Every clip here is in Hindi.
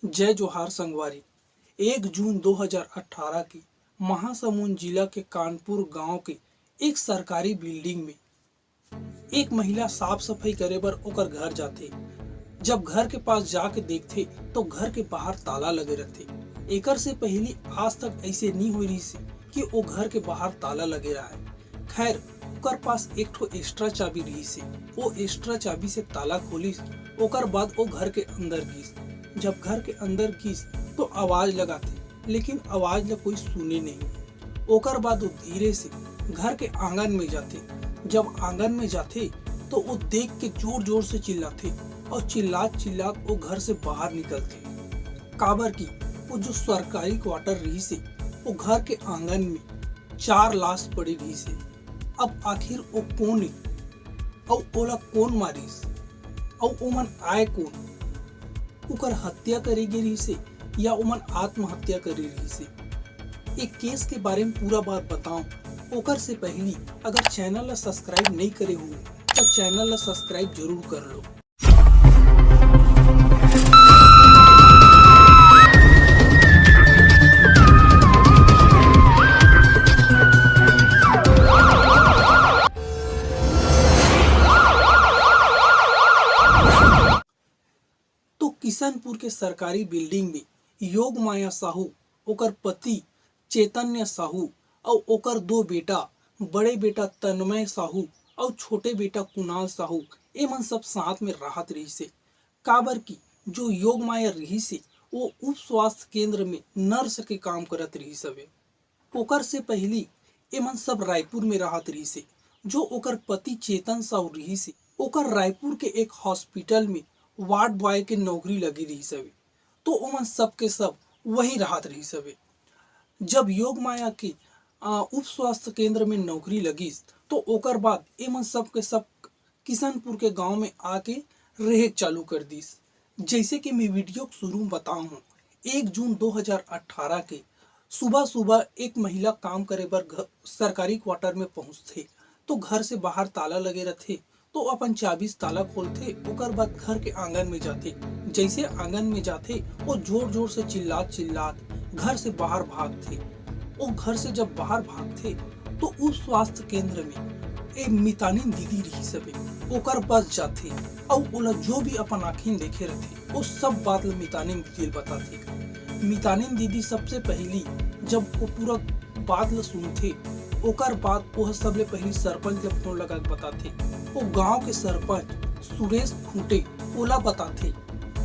जय जोहार संगवारी। 1 जून 2018 की महासमुंद जिला के कानपुर गांव के एक सरकारी बिल्डिंग में एक महिला साफ सफाई करे बर ओकर घर जाथे। जब घर के पास जाके देखथे तो घर के बाहर ताला लगे रहथे। एकर से पहले आज तक ऐसे नहीं हुई रही से कि वो घर के बाहर ताला लगे रहा है। खैर ओकर पास एक ठो एक्स्ट्रा चाबी रही से, वो एक्स्ट्रा चाबी से ताला खोलिस। ओकर बाद वो घर के अंदर गिस। जब घर के अंदर गिस तो आवाज लगाते, लेकिन आवाज ला कोई सुने नहीं। ओकर बाद वो धीरे से घर के आंगन में जाते। जब आंगन में जाते तो वो देख के जोर जोर से चिल्लाते और चिल्लात चिल्लात वो घर से बाहर निकलते। काबर की वो जो सरकारी क्वार्टर रही से वो घर के आंगन में 4 लाश पड़ी रही से। अब आखिर वो कौन है और ओला कौन मारिस और ओमन आए कौन? ओकर हत्या करे गे रही से या ओमन आत्महत्या करे रही से? एक केस के बारे में पूरा बात बताऊं ओकर से पहले अगर चैनल ला सब्सक्राइब नहीं करे हुए तो चैनल ला सब्सक्राइब जरूर कर लो। तो किशनपुर के सरकारी बिल्डिंग में योग माया साहू, ओकर पति चैतन्य साहू और ओकर 2 बेटा, बड़े बेटा तन्मय साहू और छोटे बेटा कुणाल साहू, एमन सब साथ में राहत रही से। काबर की जो योग माया रही से वो उप स्वास्थ्य केंद्र में नर्स के काम करत रही सवे। ओकर से पहली एमन सब रायपुर में राहत रही से। जो ओकर पति चेतन साहू रही से ओकर रायपुर के एक हॉस्पिटल में वार्ड बॉय के नौकरी लगी रही सवे। तो ओमन सब के सब वही राहत रही सवे। जब योग माया की उप स्वास्थ्य केंद्र में नौकरी लगी तो ओकर बाद एमन सब के सब किशनपुर के गांव में आके रहे चालू कर दीस। जैसे कि मैं वीडियो शुरू में बताऊं, 1 जून 2018 के सुबह सुबह एक महिला काम करे बर सरकारी क्वार्टर में पहुंचते तो घर से बाहर ताला लगे रहते। तो अपन चाबी से ताला खोलते, ओकर बाद घर के आंगन में जाते। जैसे आंगन में जाते वो जोर जोर से चिल्लात चिल्लात घर से बाहर भागते। वो घर से जब बाहर भागते तो उस स्वास्थ्य केंद्र में एक मितानिन दीदी रही सबे ओकर पास जाते और ओला जो भी अपन आँखिन देखे रहते वो सब बात ला मितानिन दीदी बताते। मितानिन दीदी सबसे पहली जब वो पूरा बात ला सुनते ओकर बाद वो सबले पहली सरपंच ला फोन लगा के बताते। वो गांव के सरपंच सुरेश खूंटे ओला बताते।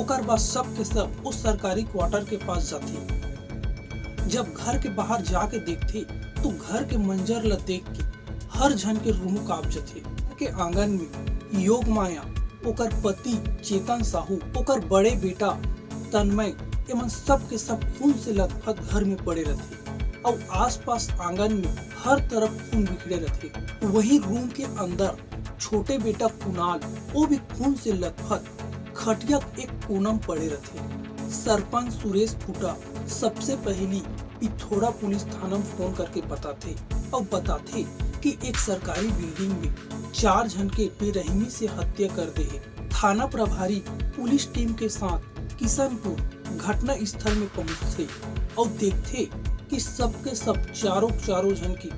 ओकर बाद सब के सब उस सरकारी क्वार्टर के पास जाते। जब घर के बाहर जाके देखते तो घर के मंजर ला देख के हर जन के रूह कांप जाते। के आंगन में योग माया, ओकर पति चेतन साहू, ओकर बड़े बेटा तन्मय, एमन सब के सब खून से लथपथ घर में पड़े रहते और आसपास आंगन में हर तरफ खून बिखरे रहते। वही रूम के अंदर छोटे बेटा कुणाल वो भी खून से लथपथ खटिया एक कोनम पड़े रहते। सरपंच सुरेश फूटा सबसे पहली पिथौरा पुलिस थाना में फोन करके बताते और बताते कि एक सरकारी बिल्डिंग में 4 जन के बेरहमी से हत्या कर दे है। थाना प्रभारी पुलिस टीम के साथ किशनपुर घटना स्थल में पहुंचते और देखते कि सबके सब चारों जन की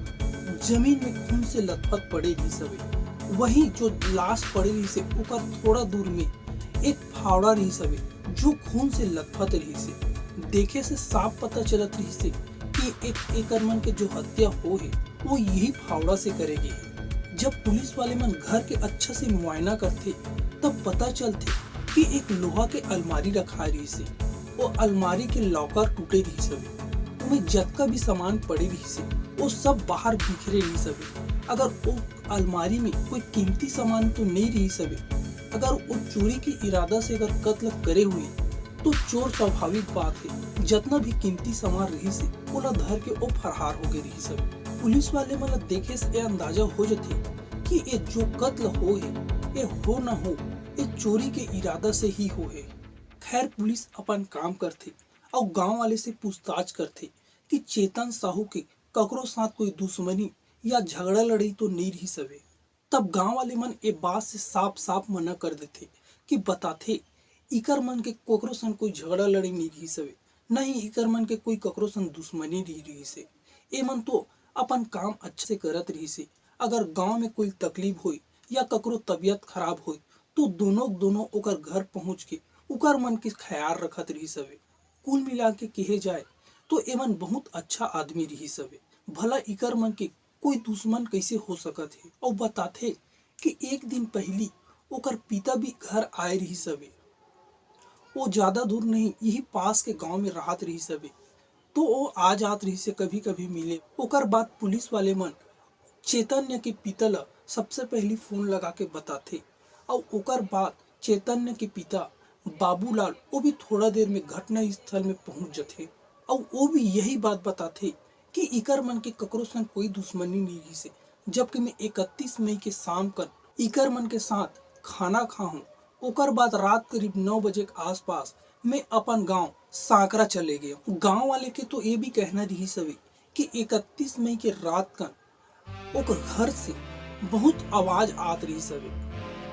जमीन में खून से लथपथ पड़े रही सवे। वही जो लाश पड़े रही से ओकर थोड़ा दूर में एक फावड़ा रही सवे जो खून से लथपथ रही से। देखे से साफ पता चलत रही से कि एक एकर मन के जो हत्या हो है वो यही फावड़ा से करेगी है। जब पुलिस वाले मन घर के अच्छा से मुआयना करते तब पता चलते कि एक लोहा के अलमारी रखा रही से। वो अलमारी के लॉकर टूटे रही सवे, उनमें जतका भी सामान पड़े रही से वो सब बाहर बिखरे रही सवे। अगर वो अलमारी में कोई कीमती सामान तो नहीं रही सवे, अगर वो चोरी की इरादा से अगर कत्ल करे हुए तो चोर स्वाभाविक बात है जितना भी कीमती सामान रही से ओला धर के वो फरार हो गए रही सब। पुलिस वाले मतलब देखे से अंदाजा हो जाते कि ये जो कत्ल हो है ये हो न हो ये चोरी के इरादा से ही हो है। खैर पुलिस अपन काम करते और गांव वाले से पूछताछ करते कि चेतन साहू के ककरो साथ कोई दुश्मनी या झगड़ा लड़ाई तो नहीं रही सवे। तब गांव वाले मन ये बात से साफ साफ मना कर देते कि बताते इकर मन के कोकरो सन कोई झगड़ा लड़ी नहीं रही सवे, नहीं इकर मन के कोई ककरो सन दुश्मनी नहीं रही से। ए मन तो अपन काम अच्छे से करत रही से। अगर गांव में कोई तकलीफ हुई या ककरो तबीयत खराब हुई तो दोनों ओकर घर पहुंच के उकर मन के ख्याल रखत रही सवे। कुल मिला के कहे जाए तो एमन बहुत अच्छा आदमी रही सवे। भला इकर मन के कोई दुश्मन कैसे हो सकत है। और बताथे कि एक दिन पहली ओकर पिता भी घर आए रही सवे। वो ज्यादा दूर नहीं, यही पास के गांव में रहत रही सवे। तो वो आ जात रही से कभी कभी मिले। ओकर बाद पुलिस वाले मन चैतन्य के पिता ला सबसे पहली फोन लगा के बताथे। और ओकर बाद चैतन्य के पिता बाबूलाल वो भी थोड़ा देर में घटना स्थल में पहुंच जाते। और वो भी यही बात बताथे कि इकर मन के ककरो संग कोई दुश्मनी नहीं रही से। जबकि मैं 31 मई के शाम कर इकर मन के साथ खाना खाऊं। ओकर बाद रात करीब 9 बजे के आसपास मैं अपन गांव सांकरा चले गए। गांव वाले के तो ये भी कहना रही सवे कि 31 मई के रात कन ओकर घर से बहुत आवाज आत रही सवे।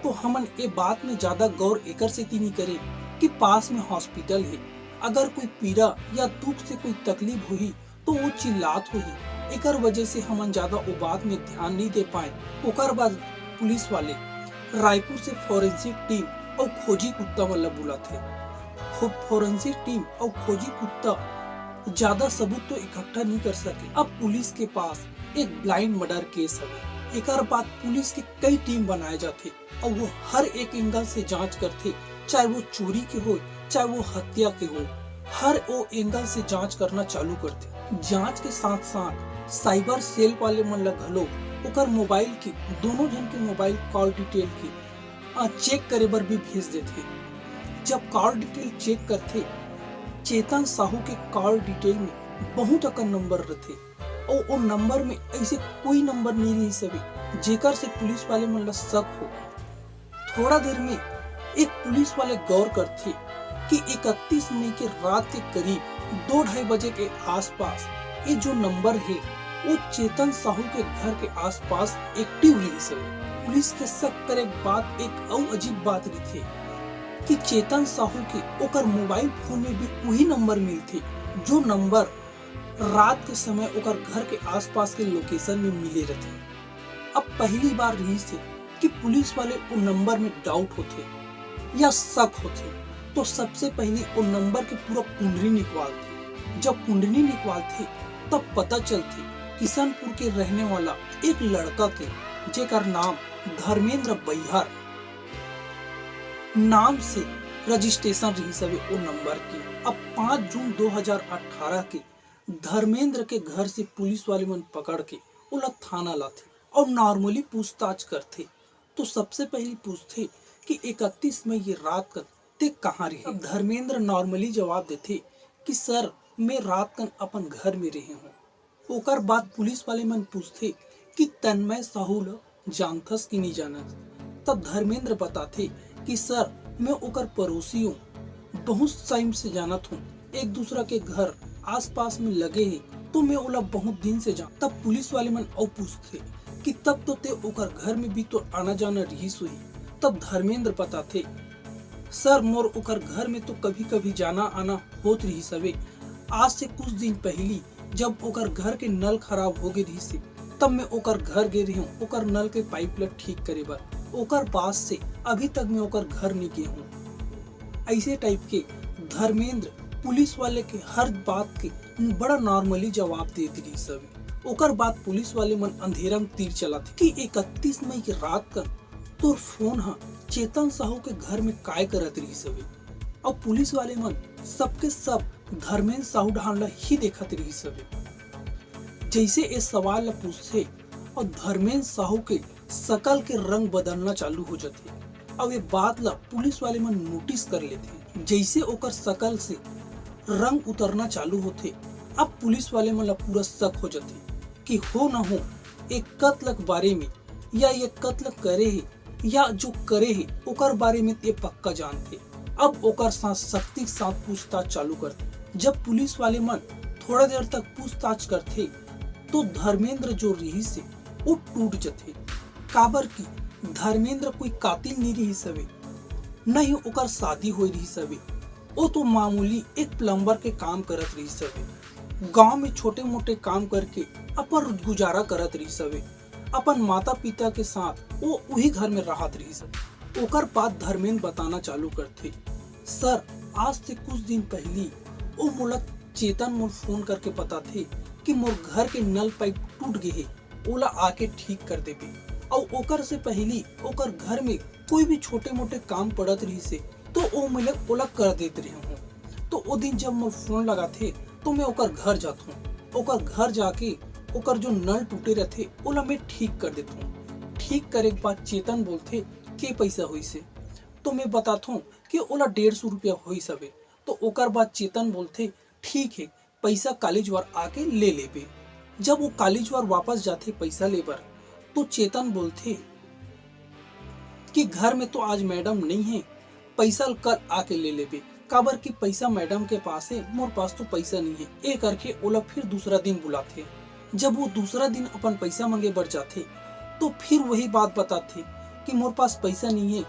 तो हमन ये बात में ज्यादा गौर एकर से नहीं करे कि पास में हॉस्पिटल है। अगर कोई पीड़ा या दुख से कोई तकलीफ हुई तो वो चिल्लात हुई। एकर वजह से हमन ज्यादा वो बात में ध्यान नहीं दे पाए। ओकर बाद पुलिस वाले रायपुर से फॉरेंसिक टीम और खोजी कुत्ता मतलब बुलाते। फॉरेंसिक टीम और खोजी कुत्ता ज्यादा सबूत तो इकट्ठा नहीं कर सके। अब पुलिस के पास एक ब्लाइंड मर्डर केस है। एक बाद पुलिस के कई टीम बनाए जाते और वो हर एक एंगल से जांच करते, चाहे वो चोरी के हो चाहे वो हत्या के हो। हर वो एंगल से जांच करना चालू करते। जांच के साथ साथ साइबर सेल वाले मन ला घलो ओकर मोबाइल की दोनों जन के मोबाइल कॉल डिटेल की चेक करे बर भी भेज देते। जब कॉल डिटेल चेक करते, चेतन साहू के कॉल डिटेल में बहुत अकन नंबर रहते और वो नंबर में ऐसे कोई नंबर नहीं रही सभी जेकर से पुलिस वाले मन ला शक हो। थोड़ा देर में एक पुलिस वाले गौर करते कि 31 मई के रात के करीब 2-2:30 बजे के आसपास ये जो नंबर है वो चेतन साहू के घर के आसपास एक्टिव रही सभी। पुलिस के शक करे बात एक और अजीब बात रही थी कि चेतन साहू के ओकर मोबाइल फोन में भी वही नंबर मिलते जो नंबर रात के समय ओकर घर के आसपास के लोकेशन में मिले रहते। अब पहली बार रही से कि पुलिस वाले उन नंबर में डाउट होते या शक होते तो सबसे पहले उन नंबर के पूरा कुंडली निकलवाते। जब कुंडली निकलवाते तब पता चलते किशनपुर के रहने वाला एक लड़का के जेकर नाम धर्मेंद्र बैहर नाम से रजिस्ट्रेशन रही सवे वो नंबर की। अब 5 जून 2018 के धर्मेंद्र के घर से पुलिस वाले मन पकड़ के ओला थाना लाते और नॉर्मली पूछताछ करते। तो सबसे पहले पूछते कि 31 मई ये रात कन ते कहाँ रहे। धर्मेंद्र नॉर्मली जवाब देते कि सर मैं रात कन अपन घर में रहे हूँ। ओकर बाद पुलिस वाले मन पूछते कि तन्मय साहू ला जानथस कि नहीं जानस। तब धर्मेंद्र बताते कि सर मैं ओकर पड़ोसी हूँ, बहुत टाइम से जानत हूँ, एक दूसरा के घर आसपास में लगे हैं तो मैं ओला बहुत दिन से जान। तब पुलिस वाले मन और पूछते कि तब तो ते ओकर घर में भी तो आना जाना रहीस हुई। तब धर्मेंद्र बताते सर मोर ओकर घर में तो कभी कभी जाना आना होत रही सवे। आज से कुछ दिन पहली जब ओकर घर के नल खराब हो गए रही तब मैं ओकर घर गए रही हूँ ओकर नल के पाइपलाइन ठीक करे बर। ओकर बाद से अभी तक मैं ओकर घर नहीं गए हूँ। ऐसे टाइप के धर्मेंद्र पुलिस वाले के हर बात के बड़ा नॉर्मली जवाब देती रही सभी। ओकर बाद पुलिस वाले मन अंधेरा में तीर चलाते कि 31 मई की रात कर तोर फोन हा चेतन साहू के घर में काय करत रही सभी। और पुलिस वाले मन सबके सब धर्मेंद्र साहू ढांडला ही देखत रही सभी। जैसे इस सवाल ला पूछते और धर्मेंद्र साहू के शकल के रंग बदलना चालू हो जाते और ये बात ला पुलिस वाले मन नोटिस कर लेते। जैसे ओकर शकल से रंग उतरना चालू होते अब पुलिस वाले मन ला पूरा शक हो जाते कि हो न हो एक कत्ल के बारे में या ये कत्ल करे है या जो करे है ओकर बारे में ते पक्का जानते। अब ओकर साथ सख्ती के साथ पूछताछ चालू करते। जब पुलिस वाले मन थोड़ा देर तक पूछताछ करते तो धर्मेंद्र जो रही से वो टूट जाते। काबर की धर्मेंद्र कोई कातिल नहीं रही सवे। न ही ओकर शादी हुई रही सवे। वो तो मामूली एक प्लम्बर के काम करत रही सवे। गांव में छोटे मोटे काम करके अपन गुजारा करत रही सवे। अपन माता पिता के साथ वो वही घर में रहत रही सवे। ओकर बात धर्मेंद्र बताना चालू करते। सर, आज से कुछ दिन पहले वो मोला चेतन मोर फोन करके बता थे कि मोर घर के नल पाइप टूट गए है, ओला आके ठीक कर देबे। और ओकर से पहले ओकर घर में कोई भी छोटे मोटे काम पड़त रही से तो ओ मोला ओला कर देते रहे हूँ। तो वो दिन जब मोर फोन लगा थे तो मैं ओकर घर जाता हूँ। ओकर घर जाके ओकर जो नल टूटे रहते ओला मैं ठीक कर देता हूँ। ठीक करे के बाद चेतन बोलते के पैसा हुई से, तो मैं बताता हूँ कि ओला 150 रुपया हुई सवे। तो ओकर बाद चेतन बोलते ठीक है, पैसा कॉलेज वार आके ले लेबे। जब वो कॉलेज वार वापस जाते पैसा लेबर तो चेतन बोलते कि घर में तो आज मैडम नहीं है, पैसा कल आके ले लेबे। काबर की पैसा मैडम के पास है, मोर पास तो पैसा नहीं है। ए करके ओला फिर दूसरा दिन बुलाते। जब वो दूसरा दिन अपन पैसा मांगे बढ़ जाते तो फिर वही बात बताते कि मोर पास पैसा नहीं है,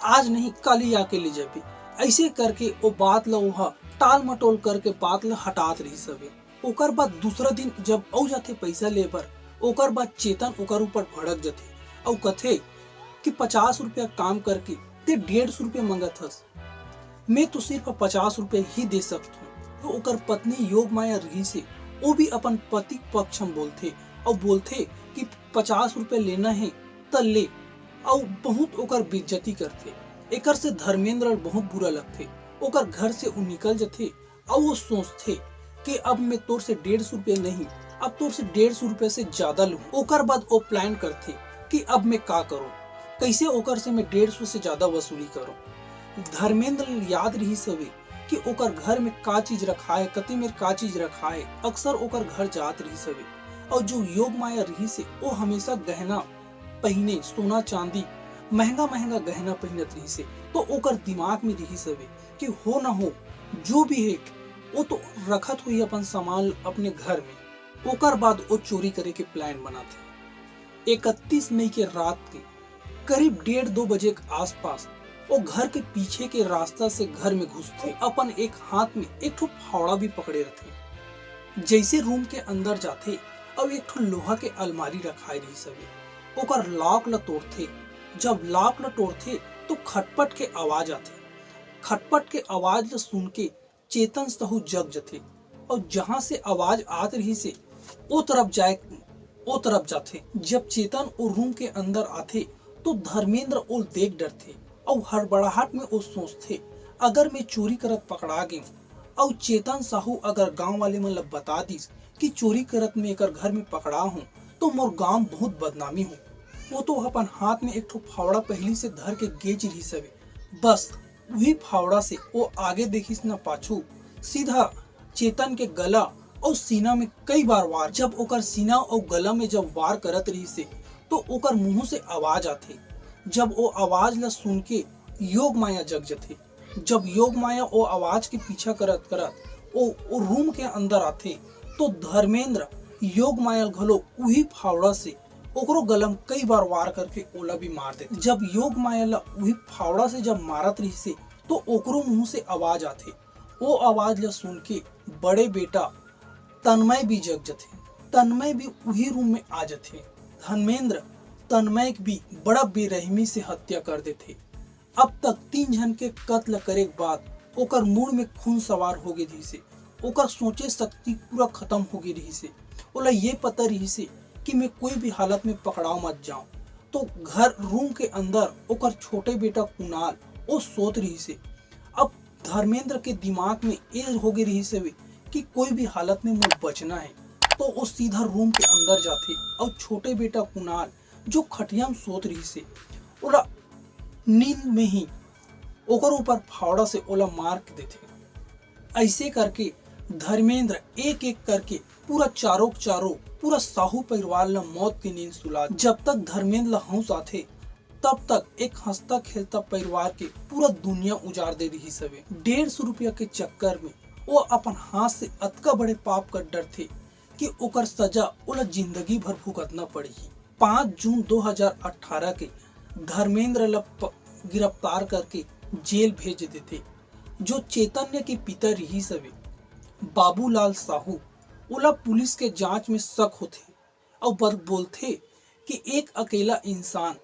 आज नहीं कल ही आके ले जाबे। ऐसे करके वो बात ला वहा टाल मटोल करके बात ला हटात रही सवे। ओकर बाद दूसरा दिन जब औ जाते पैसा लेबर, ओकर बाद चेतन ओकर ऊपर भड़क जाते और कथे कि 50 रुपया काम करके ते 150 रुपया मांगत हस, मैं तो सिर्फ 50 रुपया ही दे सकता हूँ। तो ओकर पत्नी योग माया रही से वो भी अपन पति पक्ष में बोलते और बोलते कि 50 रुपया लेना है त ले, और बहुत ओकर बेइज्जती करते। एकर से धर्मेंद्र बहुत बुरा लगते। ओकर घर से वो निकल जाते और वो सोचते कि अब मैं तोर से 150 रुपया नहीं, अब तोर से 150 रुपया से ज्यादा लूं। ओकर बाद वो प्लान करते कि अब मैं का करूं, कैसे ओकर से मैं 150 से ज्यादा वसूली करूं। धर्मेंद्र याद रही सवे कि ओकर घर में का चीज रखा है, कते में का चीज रखा है। अक्सर ओकर घर जात रही सवे और जो योग माया रही से वो हमेशा गहना पहने, सोना चांदी महंगा महंगा गहना पहनत रही से। तो ओकर दिमाग में रही सवे कि हो ना हो जो भी है वो तो रखत हुई अपन सामान अपने घर में। ओकर बाद वो चोरी करे के प्लान बनाते। 31 मई के रात के करीब 1:30-2 बजे के आसपास वो घर के पीछे के रास्ता से घर में घुसते। अपन एक हाथ में एक ठो फावड़ा भी पकड़े रहते। जैसे रूम के अंदर जाते और एक ठो लोहा के अलमारी रखाई रही सवे। ओकर लॉक ला तोड़ते। जब लॉक ला तोड़ते तो खटपट के आवाज आते। खटपट के आवाज ला सुन के चेतन साहू जग जाते और जहां से आवाज आत रही से ओ तरफ जाते। जब चेतन वो रूम के अंदर आते तो धर्मेंद्र ओ देख डरते और हड़बड़ाहट में वो सोचते अगर मैं चोरी करत पकड़ा गई और चेतन साहू अगर गांव वाले मन ला बता दीस कि चोरी करत में एकर घर में पकड़ा हूँ तो मोर गांव बहुत बदनामी हो। वो तो अपन हाथ में एक ठो फावड़ा पहली से धर के गेज रही सवे। बस वही फावड़ा से वो आगे देखिस न पाछू सीधा चेतन के गला और सीना में कई बार वार। जब ओकर सीना और गला में जब वार करत रही से तो ओकर मुंह से आवाज आते। जब वो आवाज ला सुन के योग माया जग जाते। जब योग माया वो आवाज के पीछा करत करत वो रूम के अंदर आते तो धर्मेंद्र योग माया घलो वही फावड़ा से ओकरो गलम कई बार वार करके ओला भी मार देते। जब योग माया ला वही फावड़ा से जब मारत रही से तो ओकरो मुंह से आवाज आते। वो आवाज ला सुन के बड़े बेटा तन्मय भी जग जाते। तन्मय भी वही रूम में आ जाते। धर्मेंद्र तन्मय भी बड़ा बेरहमी से हत्या कर देते। अब तक 3 जन के कत्ल करे के बाद ओकर मुड़ में खून सवार हो गई रही से। ओकर सोचे शक्ति पूरा खत्म हो गई रही से। ओला ये पता रही से कि मैं कोई भी हालत में पकड़ाव मत जाऊं। तो घर रूम के अंदर ओकर छोटे बेटा कुणाल वो सोच रही से। अब धर्मेंद्र के दिमाग में ये हो गई रही से कि कोई भी हालत में मुझे बचना है। तो वो सीधा रूम के अंदर जाते और छोटे बेटा कुणाल जो खटिया में सोच रही से ओला नींद में ही ओकर ऊपर फावड़ा से ओला मार के देते। ऐसे करके धर्मेंद्र एक एक करके पूरा साहू परिवार ला मौत की नींद सुला। जब तक धर्मेंद्र ला होश आथे तब तक एक हंसता खेलता परिवार के पूरा दुनिया उजाड़ दे रही सवे। 150 रुपया के चक्कर में वो अपन हाथ से अतका बड़े पाप कर डर थे कि ओकर सजा ओला जिंदगी भर भुगतना पड़ी। 5 जून 2018 के धर्मेंद्र ला गिरफ्तार करके जेल भेज देते। जो चैतन्य के पिता रही सवे बाबूलाल साहू ओला पुलिस के जांच में शक होते और बोलते कि एक अकेला इंसान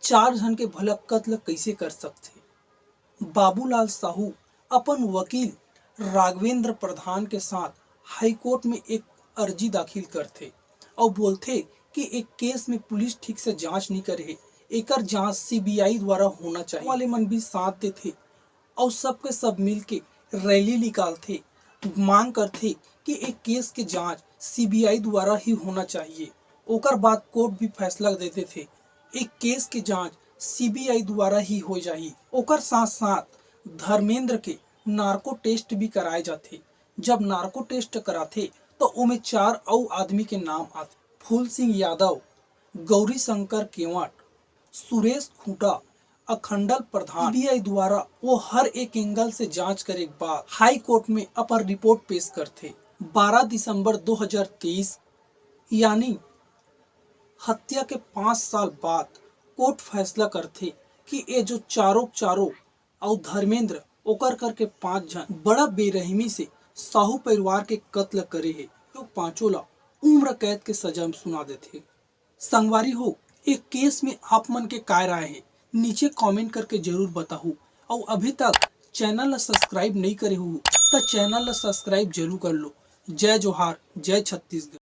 4 जन के भला कत्ल कैसे कर सकते। बाबूलाल साहू अपन वकील राघवेंद्र प्रधान के साथ हाईकोर्ट में एक अर्जी दाखिल करते और बोलते कि एक केस में पुलिस ठीक से जांच नहीं करे, एकर जांच सीबीआई द्वारा होना चाहिए। वाले मन भी साथ देते और सबके सब मिल के रैली निकालते, मांग करते कि एक केस के जांच सीबीआई द्वारा ही होना चाहिए। ओकर बाद कोर्ट भी फैसला देते थे एक केस की जांच सीबीआई द्वारा ही हो जाही। ओकर साथ साथ धर्मेंद्र के नार्को टेस्ट भी कराए जाते। जब नार्को टेस्ट कराते तो उनमें 4 और आदमी के नाम आते, फूल सिंह यादव, गौरी शंकर केवट, सुरेश खूंटा, अखंडल प्रधान। सीबीआई द्वारा वो हर एक एंगल से जांच करे के बाद हाई कोर्ट में अपन रिपोर्ट पेश करते। 12 दिसंबर 2023 यानी हत्या के 5 साल बाद कोर्ट फैसला करते कि ये जो चारों और धर्मेंद्र ओकर करके 5 जन बड़ा बेरहमी से साहू परिवार के कत्ल करे है, तो पांचों ला उम्र कैद के सजा सुना देते। संगवारी हो, एक केस में आप मन के काय राय है नीचे कमेंट करके जरूर बताओ। और अभी तक चैनल ला सब्सक्राइब नहीं करे हो तो चैनल ला सब्सक्राइब जरूर कर लो। जय जोहार, जय छत्तीसगढ़।